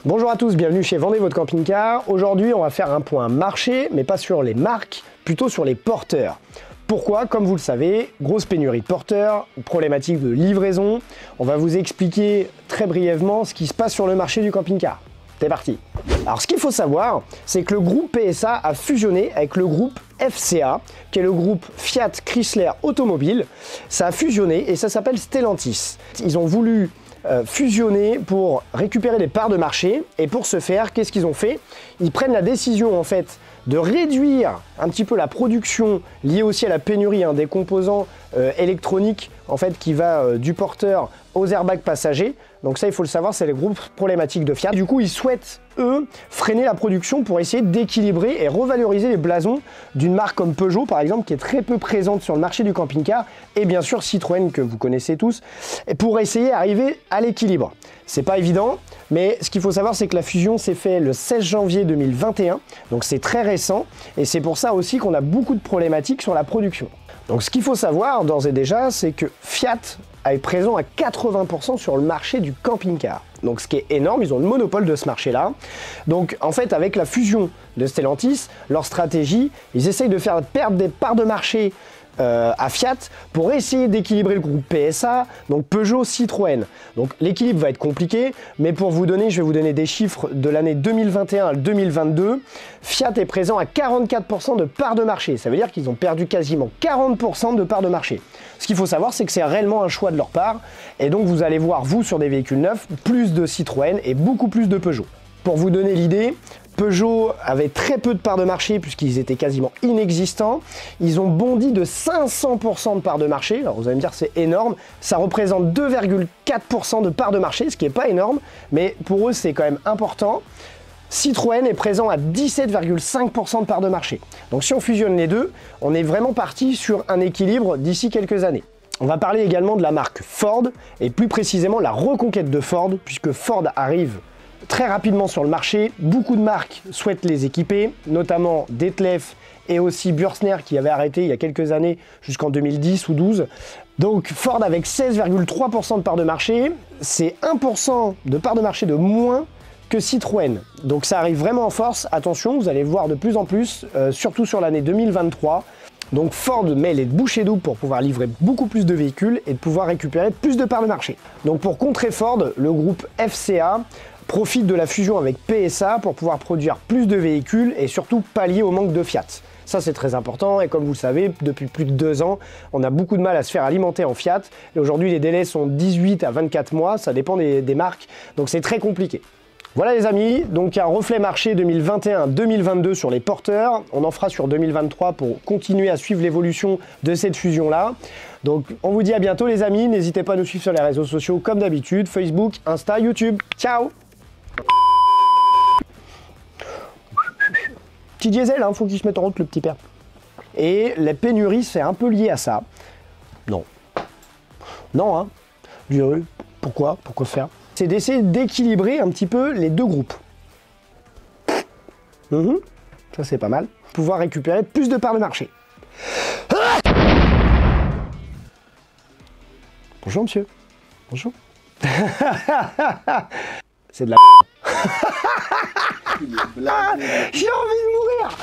Bonjour à tous, bienvenue chez Vendez votre camping-car. Aujourd'hui, on va faire un point marché, mais pas sur les marques, plutôt sur les porteurs. Pourquoi? Comme vous le savez, grosse pénurie de porteurs, problématique de livraison. On va vous expliquer très brièvement ce qui se passe sur le marché du camping-car. C'est parti. Alors ce qu'il faut savoir, c'est que le groupe PSA a fusionné avec le groupe FCA, qui est le groupe Fiat Chrysler Automobile. Ça a fusionné et ça s'appelle Stellantis. Ils ont voulu fusionner pour récupérer des parts de marché, et pour ce faire, qu'est-ce qu'ils ont fait? Ils prennent la décision en fait de réduire un petit peu la production liée aussi à la pénurie des composants électroniques en fait qui va du porteur aux airbags passagers. Donc ça, il faut le savoir, c'est les groupes problématiques de Fiat. Du coup, ils souhaitent, eux, freiner la production pour essayer d'équilibrer et revaloriser les blasons d'une marque comme Peugeot, par exemple, qui est très peu présente sur le marché du camping-car, et bien sûr Citroën, que vous connaissez tous, et pour essayer d'arriver à l'équilibre. C'est pas évident, mais ce qu'il faut savoir, c'est que la fusion s'est faite le 16 janvier 2021, donc c'est très récent, et c'est pour ça aussi qu'on a beaucoup de problématiques sur la production. Donc ce qu'il faut savoir, d'ores et déjà, c'est que Fiat est présent à 80% sur le marché du camping-car. Donc ce qui est énorme, ils ont le monopole de ce marché-là. Donc en fait, avec la fusion de Stellantis, leur stratégie, ils essayent de faire perdre des parts de marché à Fiat pour essayer d'équilibrer le groupe PSA, donc Peugeot, Citroën. Donc l'équilibre va être compliqué, mais pour vous donner, je vais vous donner des chiffres de l'année 2021 à 2022. Fiat est présent à 44% de parts de marché. Ça veut dire qu'ils ont perdu quasiment 40% de parts de marché. Ce qu'il faut savoir, c'est que c'est réellement un choix de leur part. Et donc vous allez voir, vous, sur des véhicules neufs, plus de Citroën et beaucoup plus de Peugeot. Pour vous donner l'idée, Peugeot avait très peu de parts de marché puisqu'ils étaient quasiment inexistants. Ils ont bondi de 500% de parts de marché. Alors vous allez me dire c'est énorme. Ça représente 2,4% de parts de marché, ce qui n'est pas énorme, mais pour eux c'est quand même important. Citroën est présent à 17,5% de parts de marché. Donc si on fusionne les deux, on est vraiment parti sur un équilibre d'ici quelques années. On va parler également de la marque Ford et plus précisément la reconquête de Ford, puisque Ford arrive très rapidement sur le marché. Beaucoup de marques souhaitent les équiper, notamment Detlef et aussi Bürstner qui avait arrêté il y a quelques années jusqu'en 2010 ou 12. Donc Ford avec 16,3% de part de marché, c'est 1% de part de marché de moins que Citroën. Donc ça arrive vraiment en force. Attention, vous allez voir de plus en plus, surtout sur l'année 2023. Donc Ford met les bouchées doubles pour pouvoir livrer beaucoup plus de véhicules et de pouvoir récupérer plus de parts de marché. Donc pour contrer Ford, le groupe FCA profite de la fusion avec PSA pour pouvoir produire plus de véhicules et surtout pallier au manque de Fiat. Ça c'est très important et comme vous le savez, depuis plus de 2 ans, on a beaucoup de mal à se faire alimenter en Fiat. Et aujourd'hui les délais sont 18 à 24 mois, ça dépend des marques, donc c'est très compliqué. Voilà les amis, donc un reflet marché 2021-2022 sur les porteurs. On en fera sur 2023 pour continuer à suivre l'évolution de cette fusion-là. Donc on vous dit à bientôt les amis, n'hésitez pas à nous suivre sur les réseaux sociaux comme d'habitude, Facebook, Insta, YouTube. Ciao! Petit diesel, faut qu'il se mette en route le petit père. Et la pénurie, c'est un peu lié à ça. Non. Non, pourquoi? Pourquoi faire? C'est d'essayer d'équilibrer un petit peu les deux groupes. Ça c'est pas mal. Pouvoir récupérer plus de parts de marché. Bonjour monsieur. Bonjour. C'est de la... J'ai envie de mourir.